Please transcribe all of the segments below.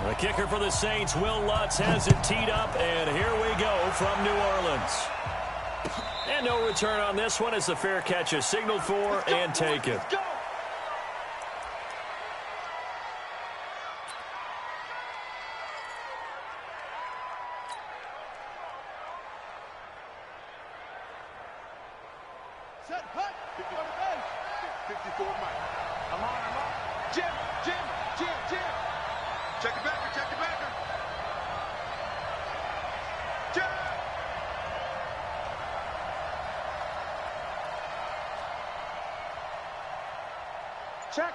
The kicker for the Saints, Will Lutz, has it teed up, and here we go from New Orleans. And no return on this one as the fair catch is signaled for and taken. Set, hut, 54 Mike. I'm on. Jim. Check it back. Jim. Check.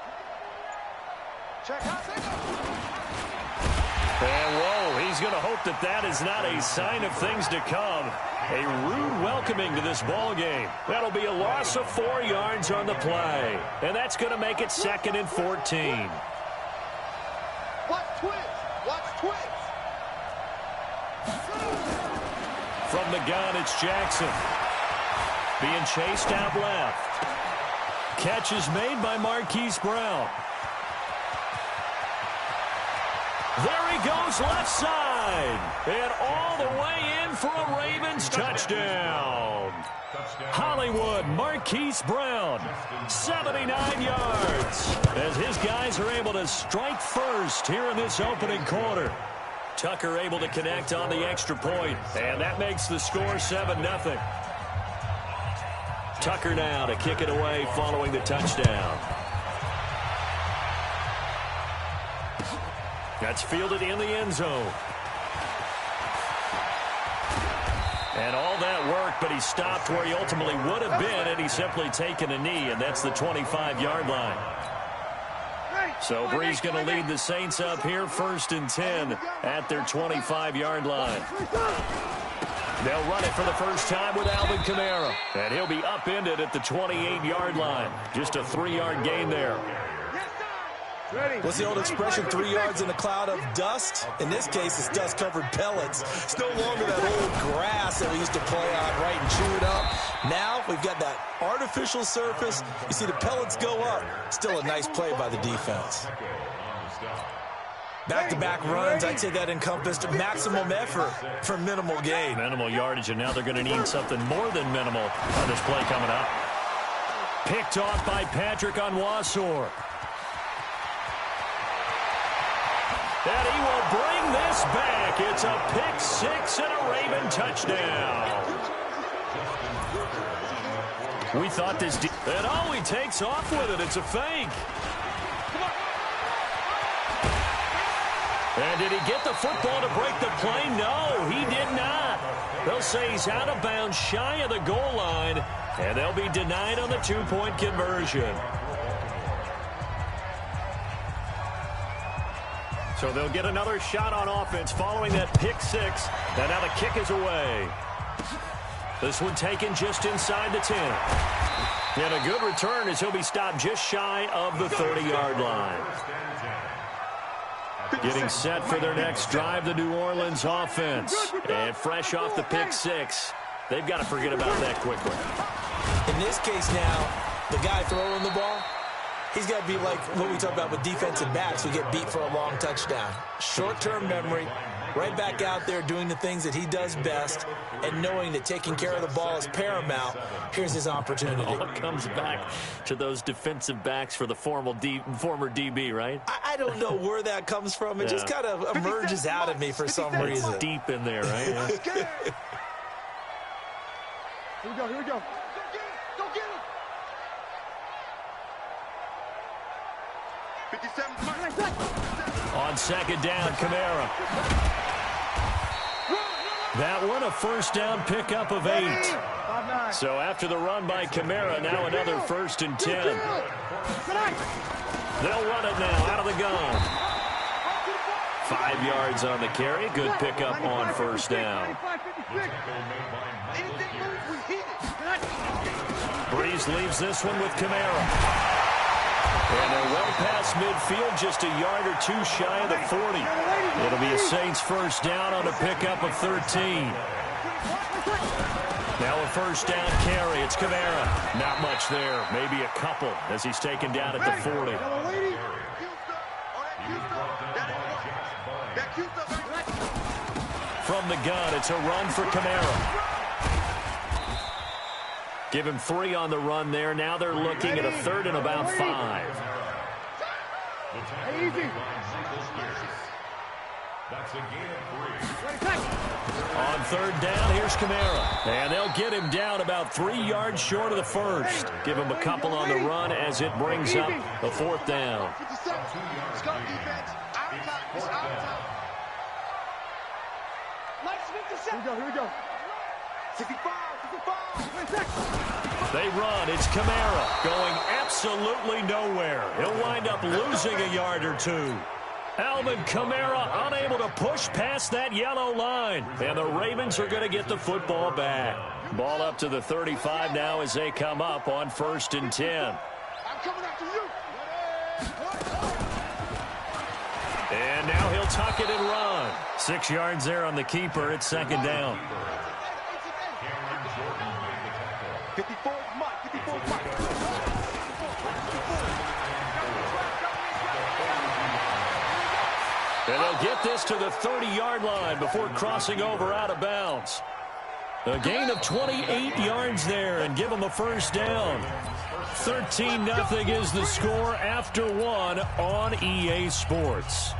And whoa, he's going to hope that is not a sign of things to come. A rude welcoming to this ball game. That'll be a loss of 4 yards on the play. And that's going to make it 2nd and 14. Watch twins. From the gun, it's Jackson. Being chased out left. Catch is made by Marquise Brown. There he goes left side. And all the way in for a Ravens touchdown. Hollywood, Marquise Brown, 79 yards. As his guys are able to strike first here in this opening quarter. Tucker able to connect on the extra point. And that makes the score 7-0. Tucker now to kick it away following the touchdown. That's fielded in the end zone. And all that work, but he stopped where he ultimately would have been, and he's simply taken a knee, and that's the 25-yard line. So Bree's going to lead the Saints up here 1st and 10 at their 25-yard line. They'll run it for the first time with Alvin Kamara, and he'll be upended at the 28-yard line. Just a 3-yard gain there. What's the old expression, 3 yards in a cloud of dust? In this case, it's dust-covered pellets. It's no longer that old grass that we used to play on, right, and chew it up. Now we've got that artificial surface. You see the pellets go up. Still a nice play by the defense. Back-to-back runs, I'd say that encompassed maximum effort for minimal gain. Minimal yardage, and now they're going to need something more than minimal on this play coming up. Picked off by Patrick Onwuasor. And he will bring this back. It's a pick-6 and a Raven touchdown. We thought this... And oh, he takes off with it. It's a fake. And did he get the football to break the play? No, he did not. They'll say he's out of bounds shy of the goal line, and they'll be denied on the 2-point conversion. So they'll get another shot on offense following that pick-6. And now the kick is away. This one taken just inside the 10. And a good return as he'll be stopped just shy of the 30-yard line. Getting set for their next drive, the New Orleans offense. And fresh off the pick-6. They've got to forget about that quickly. In this case now, the guy throwing the ball, he's got to be like what we talk about with defensive backs who get beat for a long touchdown. Short-term memory, right back out there doing the things that he does best, and knowing that taking care of the ball is paramount. Here's his opportunity. All comes back to those defensive backs for the former DB, right? I don't know where that comes from. It just kind of emerges out of me for some reason. Deep in there, right? Yeah. Here we go. Go get him. 57. On second down, Kamara. That one, a first down pickup of 8. So after the run by Kamara, now another 1st and 10. They'll run it now out of the gun. 5 yards on the carry. Good pickup on first down. Breeze leaves this one with Kamara. And they're well past midfield, just a yard or two shy of the 40. It'll be a Saints first down on a pickup of 13. Now a first down carry. It's Kamara. Not much there. Maybe a couple as he's taken down at the 40. from the gun. It's a run for Kamara. Give him 3 on the run there. Now they're looking at a 3rd and about 5. Easy. That's a gain of 3. On 3rd down, here's Kamara. And they'll get him down about 3 yards short of the first. Give him a couple on the run as it brings up the 4th down. Let's go, defense. Out of time. It's out of time. Here we go. 65. They run. It's Kamara going absolutely nowhere. He'll wind up losing a yard or 2. Alvin Kamara unable to push past that yellow line. And the Ravens are going to get the football back. Ball up to the 35 now as they come up on 1st and 10. I'm coming after you. And now he'll tuck it and run. 6 yards there on the keeper. It's 2nd down. 54 Mike. And they'll get this to the 30-yard line before crossing over out of bounds. A gain of 28 yards there and give them a 1st down. 13-0 is the score after 1 on EA Sports.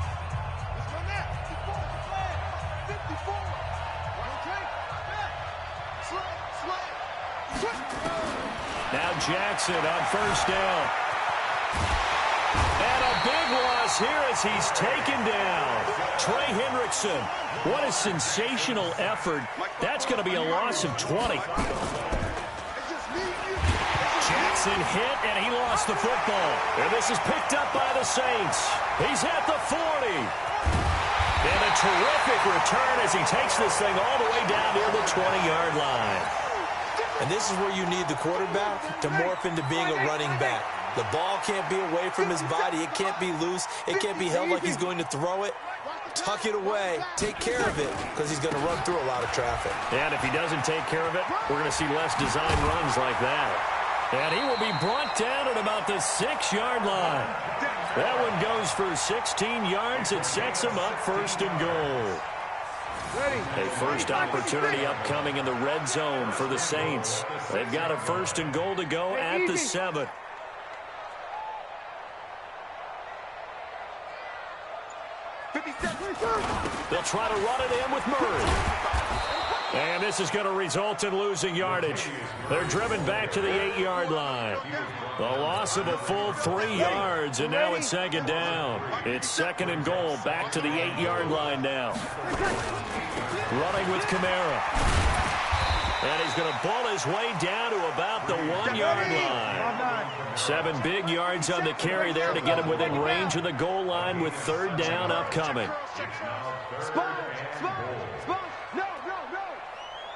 Now Jackson on 1st down. And a big loss here as he's taken down. Trey Hendrickson. What a sensational effort. That's going to be a loss of 20. Jackson hit, and he lost the football. And this is picked up by the Saints. He's at the 40. And a terrific return as he takes this thing all the way down near the 20-yard line. And this is where you need the quarterback to morph into being a running back. The ball can't be away from his body. It can't be loose. It can't be held like he's going to throw it. Tuck it away. Take care of it because he's going to run through a lot of traffic. And if he doesn't take care of it, we're going to see less design runs like that. And he will be brought down at about the 6-yard line. That one goes for 16 yards. It sets him up 1st and goal. A first opportunity upcoming in the red zone for the Saints. They've got a 1st and goal to go at the 7. They'll try to run it in with Murray. And this is going to result in losing yardage. They're driven back to the 8-yard line. The loss of a full 3 yards, and now it's 2nd down. It's 2nd and goal, back to the 8-yard line now. Running with Kamara. And he's going to ball his way down to about the 1-yard line. 7 big yards on the carry there to get him within range of the goal line with 3rd down upcoming. No.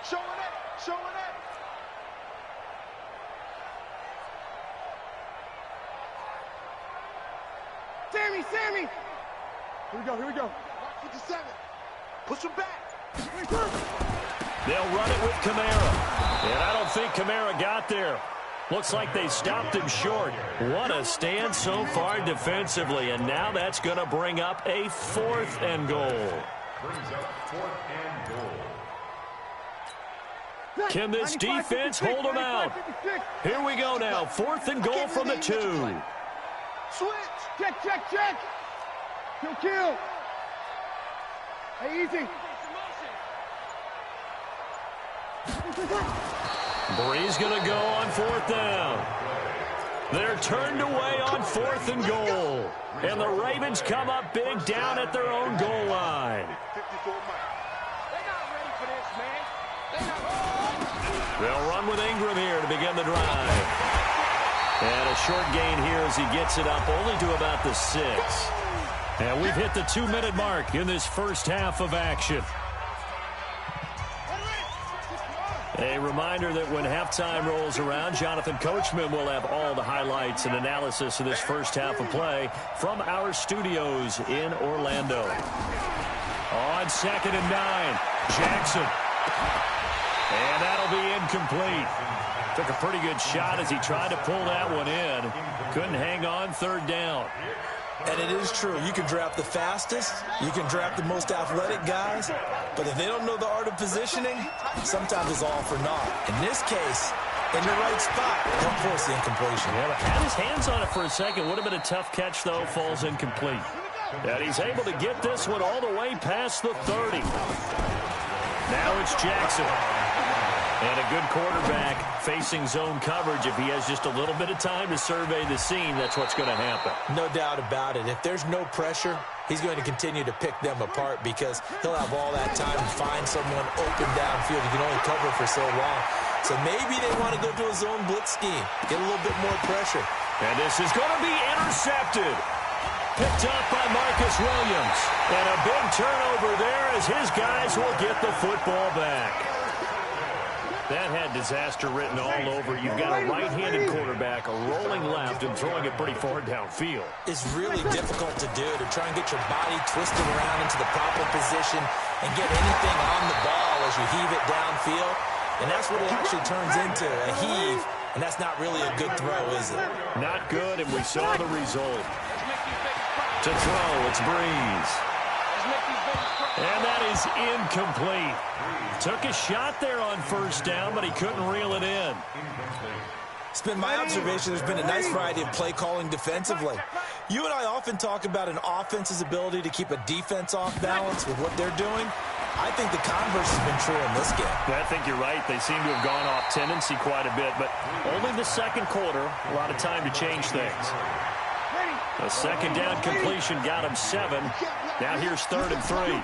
Showing it. Sammy. Here we go. 57. Push him back. They'll run it with Kamara. And I don't think Kamara got there. Looks like they stopped him short. What a stand so far defensively. And now that's going to bring up a 4th and goal. Can this defense hold him out? Here we go now. 4th and goal from the 2. Switch. Check. Kill. Hey, easy. Bree's going to go on 4th down. They're turned away on 4th and goal. And the Ravens come up big down at their own goal line. They'll run with Ingram here to begin the drive. And a short gain here as he gets it up only to about the 6. And we've hit the 2-minute mark in this first half of action. A reminder that when halftime rolls around, Jonathan Coachman will have all the highlights and analysis of this first half of play from our studios in Orlando. On 2nd and 9, Jackson. And that'll be incomplete. Took a pretty good shot as he tried to pull that one in. Couldn't hang on 3rd down. And it is true. You can draft the fastest, you can draft the most athletic guys, but if they don't know the art of positioning, sometimes it's all for naught. In this case, in the right spot, they'll force the incompletion. Yeah, but had his hands on it for a second. Would have been a tough catch, though. Falls incomplete. And he's able to get this one all the way past the 30. Now it's Jackson. And a good quarterback facing zone coverage. If he has just a little bit of time to survey the scene, that's what's going to happen. No doubt about it. If there's no pressure, he's going to continue to pick them apart because he'll have all that time to find someone open downfield. He can only cover for so long. So maybe they want to go to a zone blitz scheme, get a little bit more pressure. And this is going to be intercepted. Picked up by Marcus Williams. And a big turnover there as his guys will get the football back. That had disaster written all over. You've got a right-handed quarterback, a rolling left, and throwing it pretty far downfield. It's really difficult to do, to try and get your body twisted around into the proper position and get anything on the ball as you heave it downfield. And that's what it actually turns into, a heave. And that's not really a good throw, is it? Not good, and we saw the result. To throw, it's Breeze. And that is incomplete. Took a shot there on first down, but he couldn't reel it in. It's been my observation there's been a nice variety of play calling defensively. You and I often talk about an offense's ability to keep a defense off balance with what they're doing. I think the converse has been true in this game. I think you're right. They seem to have gone off tendency quite a bit, but only the second quarter, a lot of time to change things. A second down completion got him 7. Now here's 3rd and 3.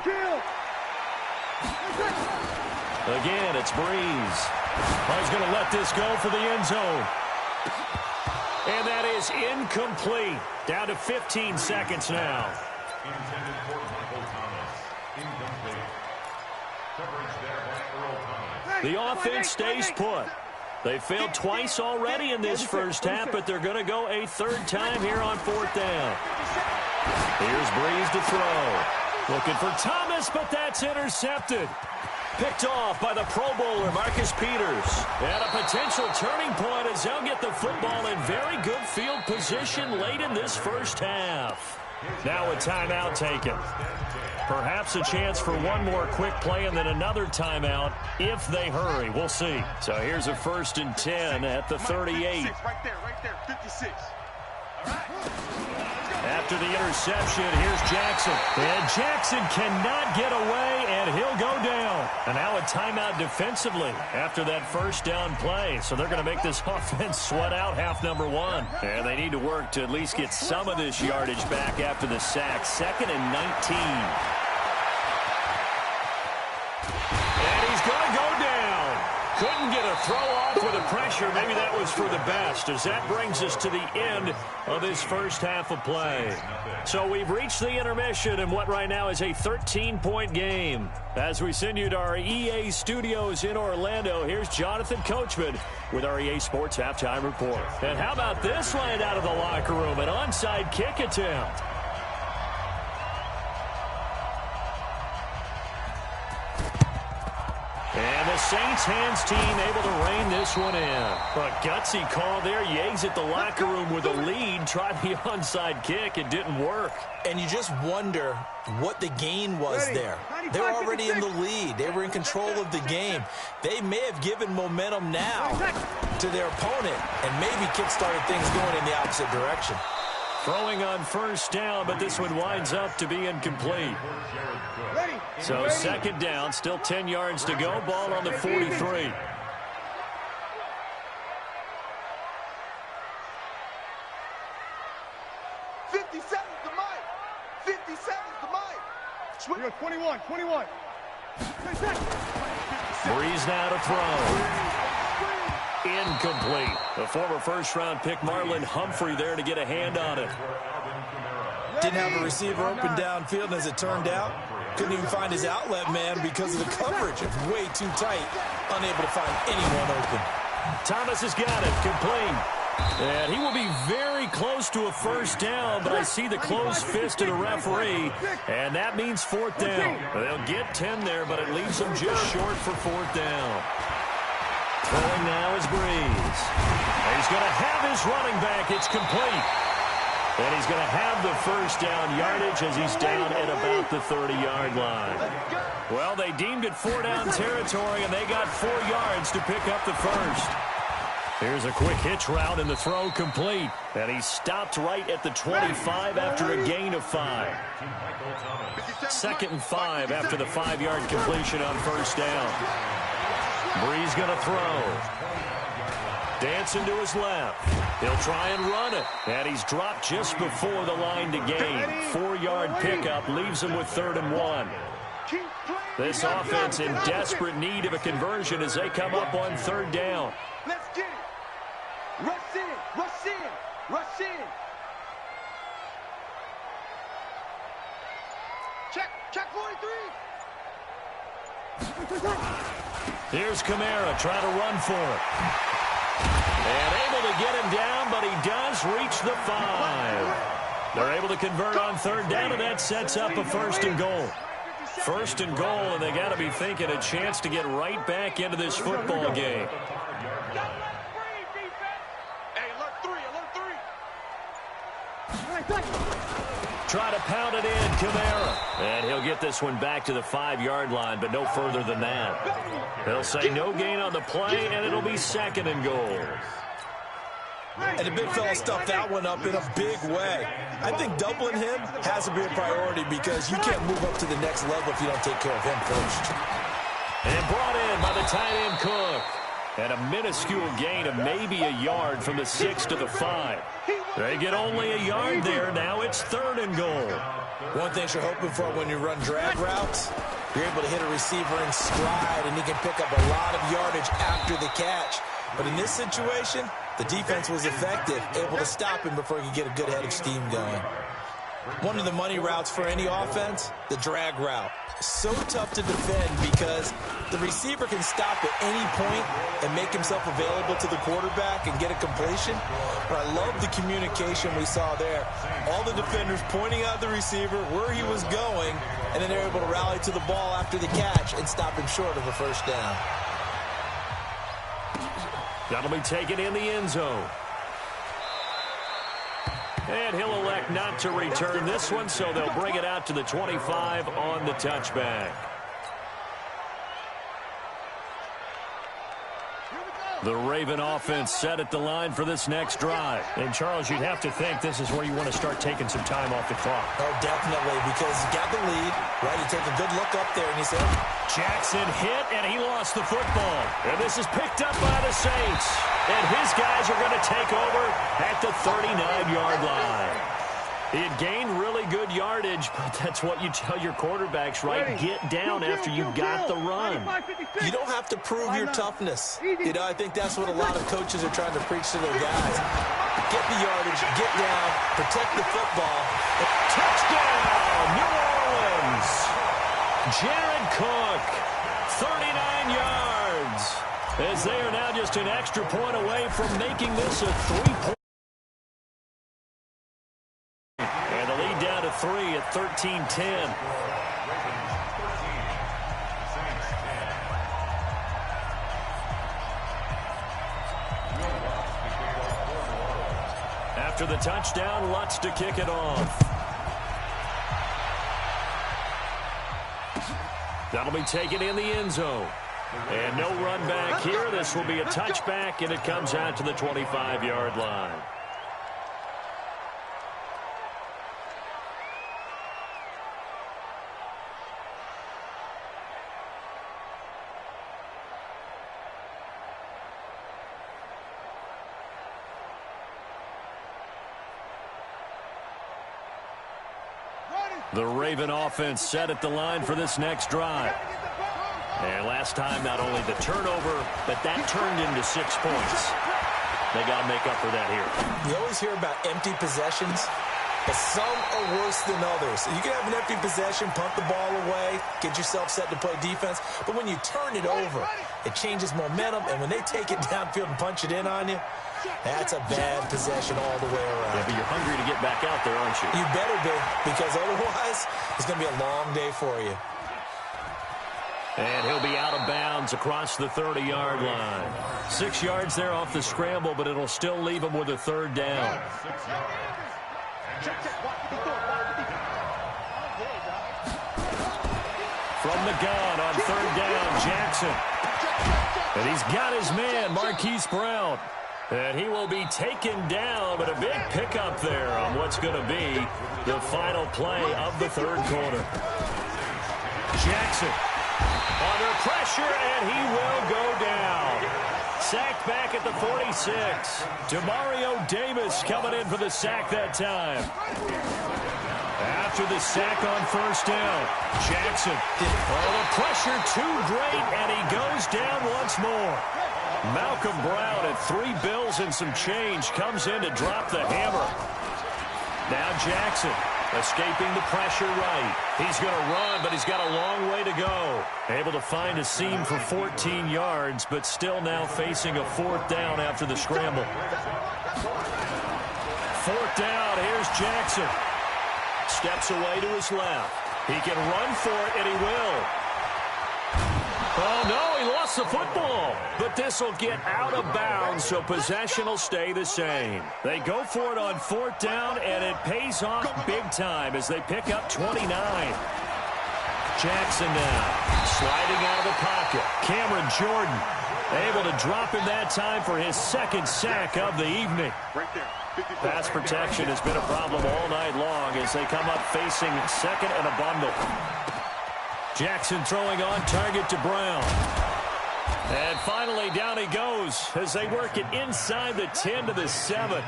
Again, it's Breeze. He's going to let this go for the end zone. And that is incomplete. Down to 15 seconds now. Intended for Michael Thomas. Incomplete. Coverage there by Earl Thomas. The offense stays put. They failed twice already in this first half, but they're going to go a 3rd time here on 4th down. Here's Breeze to throw. Looking for Thomas, but that's intercepted. Picked off by the Pro Bowler, Marcus Peters. And a potential turning point as they'll get the football in very good field position late in this first half. Now a timeout taken. Perhaps a chance for one more quick play and then another timeout if they hurry. We'll see. So here's a 1st and 10 at the 38. Right there, 56. All right. After the interception, here's Jackson. And Jackson cannot get away, and he'll go down. And now a timeout defensively after that first down play. So they're going to make this offense sweat out half number 1. And they need to work to at least get some of this yardage back after the sack. 2nd and 19. And he's going to go down. Couldn't get a throw off with the pressure. Maybe that was for the best, as that brings us to the end of this first half of play. So we've reached the intermission in what right now is a 13-point game. As we send you to our EA studios in Orlando, here's Jonathan Coachman with our EA Sports Halftime Report. And how about this line out of the locker room? An onside kick attempt. And the Saints hands team able to rein this one in. A gutsy call there. Yates at the locker room with a lead. Tried the onside kick. It didn't work. And you just wonder what the gain was there. They were already in the lead. They were in control of the game. They may have given momentum now to their opponent and maybe kick-started things going in the opposite direction. Throwing on first down, but this one winds up to be incomplete. So 2nd down, still 10 yards to go. Ball on the 43. 50 seconds to Mike. 50 seconds to Mike. You're 21. Breeze now to throw. Incomplete. The former first-round pick Marlon Humphrey there to get a hand on it. Didn't have a receiver open downfield, and as it turned out, couldn't even find his outlet man because of the coverage. It was way too tight, unable to find anyone open. Thomas has got it, complete. And he will be very close to a first down, but I see the closed fist of the referee, and that means 4th down. They'll get 10 there, but it leaves them just short for 4th down. Throwing now is Breeze. And he's going to have his running back. It's complete. And he's going to have the first down yardage as he's down at about the 30-yard line. Well, they deemed it 4-down territory, and they got 4 yards to pick up the first. Here's a quick hitch route, and the throw complete. And he stopped right at the 25 after a gain of 5. 2nd and 5 after the 5-yard completion on first down. Brees going to throw. Dancing to his left. He'll try and run it. And he's dropped just before the line to gain. 4-yard pickup leaves him with 3rd and 1. This offense in desperate need of a conversion as they come up on 3rd down. Let's get it. Rush in. Rush in. Rush in. Check 43. Here's Kamara trying to run for it. And able to get him down, but he does reach the 5. They're able to convert on 3rd down, and that sets up a 1st and goal. 1st and goal, and they got to be thinking a chance to get right back into this football game. Hey, alert 3. Try to pound it in, Kamara. And he'll get this one back to the 5-yard line, but no further than that. They'll say no gain on the play, and it'll be 2nd and goal. And the big fella stuffed that one up in a big way. I think doubling him has to be a priority because you can't move up to the next level if you don't take care of him first. And brought in by the tight end Cook. And a minuscule gain of maybe a yard from the 6 to the 5. They get only a yard there. Now it's 3rd and goal. One thing you're hoping for when you run drag routes, you're able to hit a receiver in stride, and he can pick up a lot of yardage after the catch. But in this situation, the defense was effective, able to stop him before he could get a good head of steam going. One of the money routes for any offense, the drag route. So tough to defend because the receiver can stop at any point and make himself available to the quarterback and get a completion. But I love the communication we saw there. All the defenders pointing out the receiver, where he was going, and then they're able to rally to the ball after the catch and stop him short of a 1st down. That'll be taken in the end zone. And he'll elect not to return this one, so they'll bring it out to the 25 on the touchback. The Raven offense set at the line for this next drive. And, Charles, you'd have to think this is where you want to start taking some time off the clock. Oh, definitely, because you got the lead, right? You take a good look up there, and you say, Jackson hit, and he lost the football. And this is picked up by the Saints. And his guys are going to take over at the 39-yard line. He had gained really good yardage, but that's what you tell your quarterbacks, right? Get down after you got the run. You don't have to prove your toughness. You know, I think that's what a lot of coaches are trying to preach to their guys. Get the yardage, get down, protect the football. Touchdown, New Orleans. Jared Cook, 39 yards. As they are now just an extra point away from making this a 3-point. And the lead down to 3 at 13-10. After the touchdown, Lutz to kick it off. That'll be taken in the end zone. And no run back here. This will be a touchback, and it comes out to the 25-yard line. The Raven offense set at the line for this next drive. And last time, not only the turnover, but that turned into 6 points. They got to make up for that here. You always hear about empty possessions, but some are worse than others. You can have an empty possession, punt the ball away, get yourself set to play defense, but when you turn it over, it changes momentum, and when they take it downfield and punch it in on you, that's a bad possession all the way around. Yeah, but you're hungry to get back out there, aren't you? You better be, because otherwise, it's going to be a long day for you. And he'll be out of bounds across the 30-yard line. 6 yards there off the scramble, but it'll still leave him with a 3rd down. From the gun on third down, Jackson. And he's got his man, Marquise Brown. And he will be taken down, but a big pickup there on what's going to be the final play of the third quarter. Jackson under pressure, and he will go down. Sacked back at the 46. Demario Davis coming in for the sack that time. After the sack on first down, Jackson. Oh, the pressure too great, and he goes down once more. Malcolm Brown at 3 bills and some change comes in to drop the hammer. Now Jackson escaping the pressure right. He's going to run, but he's got a long way to go. Able to find a seam for 14 yards, but still now facing a fourth down after the scramble. Fourth down, here's Jackson. Steps away to his left. He can run for it, and he will. Oh, no, he lost the football. But this will get out of bounds, so possession will stay the same. They go for it on fourth down, and it pays off big time as they pick up 29. Jackson now sliding out of the pocket. Cameron Jordan able to drop him that time for his second sack of the evening. Pass protection has been a problem all night long as they come up facing second and a bundle. Jackson throwing on target to Brown. And finally down he goes as they work it inside the 10 to the 7.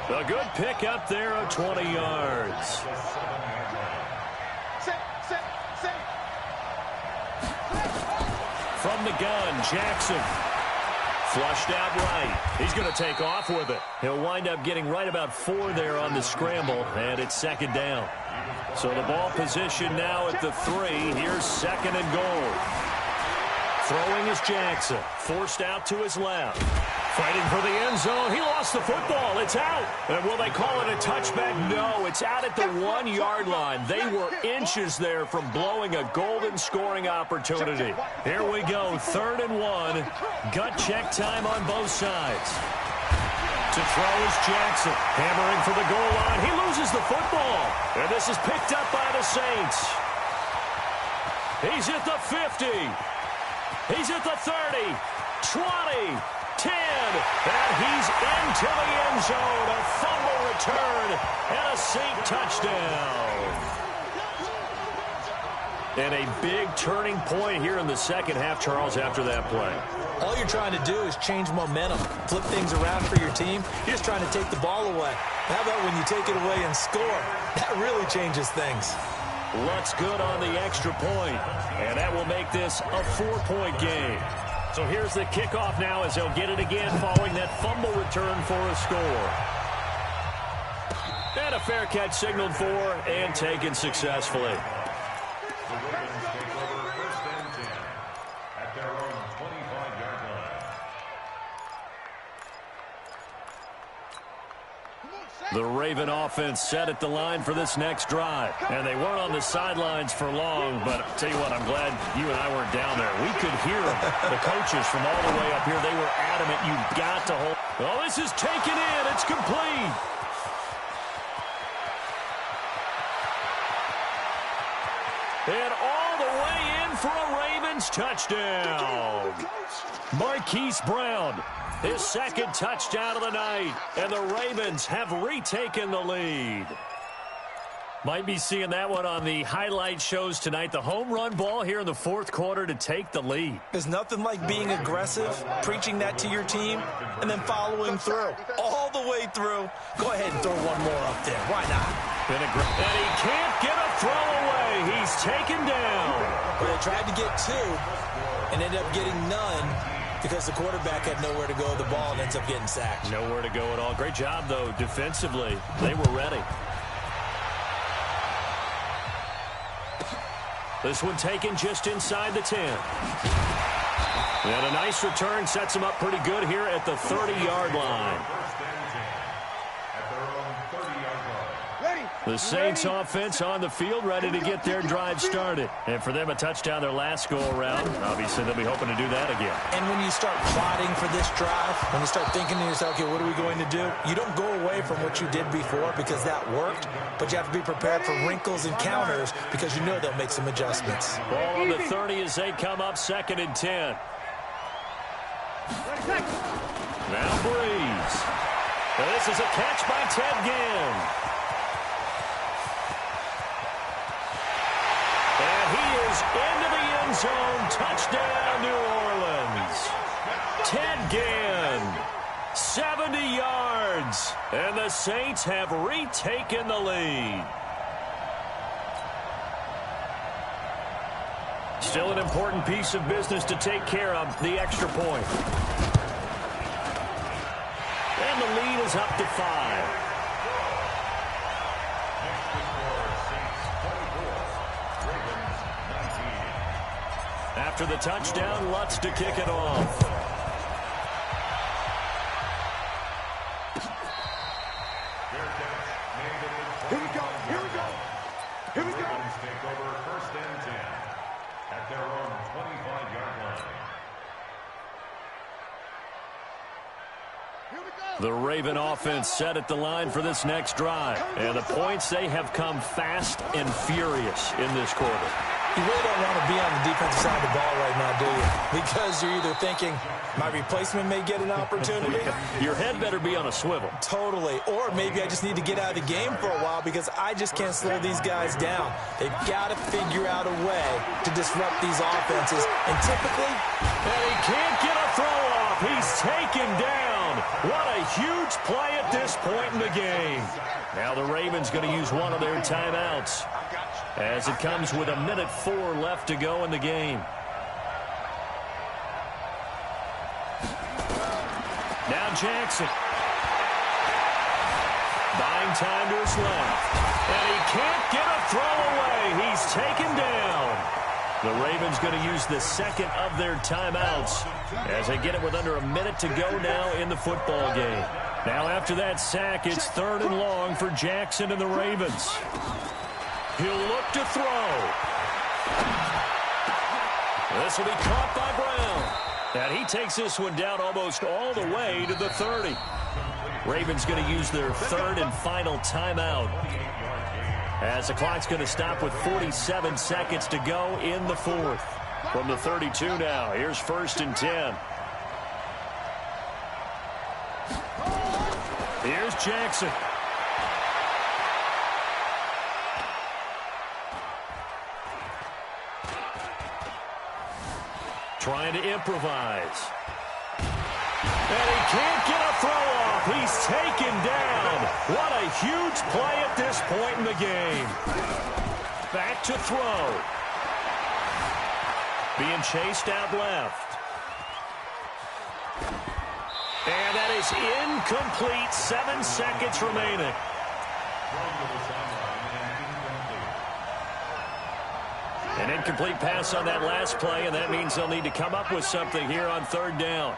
A good pick up there of 20 yards. From the gun, Jackson. Flushed out right. He's going to take off with it. He'll wind up getting right about 4 there on the scramble, and it's second down. So the ball position now at the 3. Here's second and goal. Throwing is Jackson. Forced out to his left. Fighting for the end zone. He lost the football. It's out. And will they call it a touchback? No, it's out at the 1-yard line. They were inches there from blowing a golden scoring opportunity. Here we go, 3rd and 1. Gut check time on both sides. To throw is Jackson. Hammering for the goal line. He loses the football. And this is picked up by the Saints. He's at the 50. He's at the 30. 20. 10, and he's into the end zone. A fumble return and a Saint touchdown. And a big turning point here in the second half, Charles, after that play. All you're trying to do is change momentum, flip things around for your team. You're just trying to take the ball away. How about when you take it away and score? That really changes things. Looks good on the extra point, and that will make this a 4-point game. So here's the kickoff now as they'll get it again following that fumble return for a score. And a fair catch signaled for and taken successfully. The Ravens take over 1st and 10 at their own 25-yard line. The Raven offense set at the line for this next drive. And they weren't on the sidelines for long, but I'll tell you what, I'm glad you and I weren't down there. We could hear them. The coaches from all the way up here, they were adamant. You've got to hold. Oh, this is taken in. It's complete. And all the way in for a Ravens touchdown. Marquise Brown, his second touchdown of the night, and the Ravens have retaken the lead. Might be seeing that one on the highlight shows tonight. The home run ball here in the 4th quarter to take the lead. There's nothing like being aggressive, preaching that to your team, and then following through. All the way through. Go ahead and throw one more up there. Why not? And he can't get a throw away. He's taken down. Well, they tried to get 2 and ended up getting none because the quarterback had nowhere to go with the ball and ends up getting sacked. Nowhere to go at all. Great job, though, defensively. They were ready. This one taken just inside the 10. And a nice return sets him up pretty good here at the 30-yard line. At their own 30-yard line. The The Saints offense on the field, ready to get their drive started. And for them, a touchdown their last go-around. Obviously, they'll be hoping to do that again. And when you start plotting for this drive, when you start thinking to yourself, okay, what are we going to do? You don't go away from what you did before because that worked, but you have to be prepared for wrinkles and counters because you know they'll make some adjustments. Ball on the 30 as they come up 2nd and 10. Now Breeze. This is a catch by Ted Ginn. And he is into the end zone. Touchdown, New Orleans. Ted Ginn, 70 yards. And the Saints have retaken the lead. Still an important piece of business to take care of, the extra point. And the lead is up to 5. After the touchdown, Lutz to kick it off. Here we go. Here we go. Here we go. Take over 1st and 10 at their own 25-yard line. The Raven offense set at the line for this next drive. And the points, they have come fast and furious in this quarter. You really don't want to be on the defensive side of the ball right now, do you? Because you're either thinking, my replacement may get an opportunity. Your head better be on a swivel. Totally. Or maybe I just need to get out of the game for a while because I just can't slow these guys down. They've got to figure out a way to disrupt these offenses. And typically... And he can't get a throw off. He's taken down. What a huge play at this point in the game. Now the Ravens going to use one of their timeouts as it comes with 1:04 left to go in the game. Now Jackson. Buying time to his left. And he can't get a throw away. He's taken down. The Ravens going to use the second of their timeouts as they get it with under 1 minute to go now in the football game. Now after that sack, it's 3rd and long for Jackson and the Ravens. He'll look to throw. This will be caught by Brown. And he takes this one down almost all the way to the 30. Ravens going to use their 3rd and final timeout as the clock's going to stop with 47 seconds to go in the 4th. From the 32 now, here's 1st and 10. Here's Jackson. Trying to improvise. And he can't get a throw off. He's taken down. What a huge play at this point in the game. Back to throw. Being chased out left. And that is incomplete. 7 seconds remaining. An incomplete pass on that last play, and that means they'll need to come up with something here on 3rd down.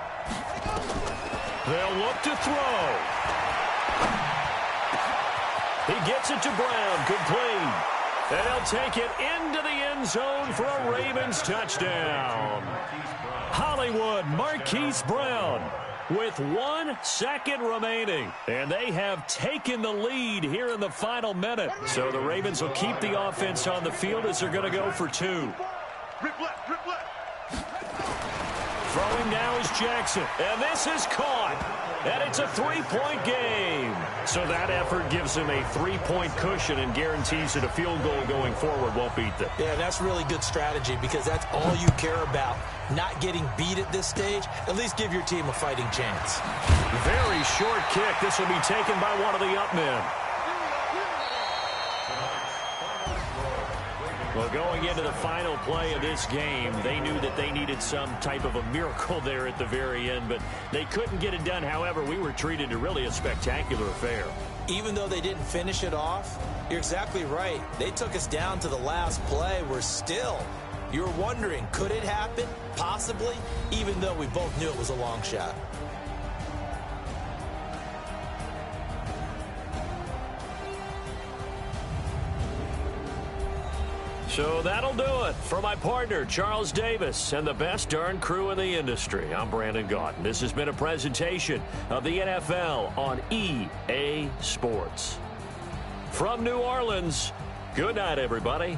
They'll look to throw. He gets it to Brown, complete. And they'll take it into the end zone for a Ravens touchdown. Hollywood Marquise Brown with 1 second remaining. And they have taken the lead here in the final minute. So the Ravens will keep the offense on the field as they're going to go for 2. Rip left, rip left. Throwing now is Jackson. And this is caught. And it's a 3-point game. So that effort gives him a 3-point cushion and guarantees that a field goal going forward won't beat them. Yeah, that's really good strategy because that's all you care about. Not getting beat at this stage. At least give your team a fighting chance. Very short kick. This will be taken by one of the up men. Well, going into the final play of this game, they knew that they needed some type of a miracle there at the very end, but they couldn't get it done. However, we were treated to really a spectacular affair. Even though they didn't finish it off, you're exactly right. They took us down to the last play. We're still, you're wondering, could it happen? Possibly, even though we both knew it was a long shot. So that'll do it. For my partner, Charles Davis, and the best darn crew in the industry, I'm Brandon Gaudin. This has been a presentation of the NFL on EA Sports. From New Orleans, good night, everybody.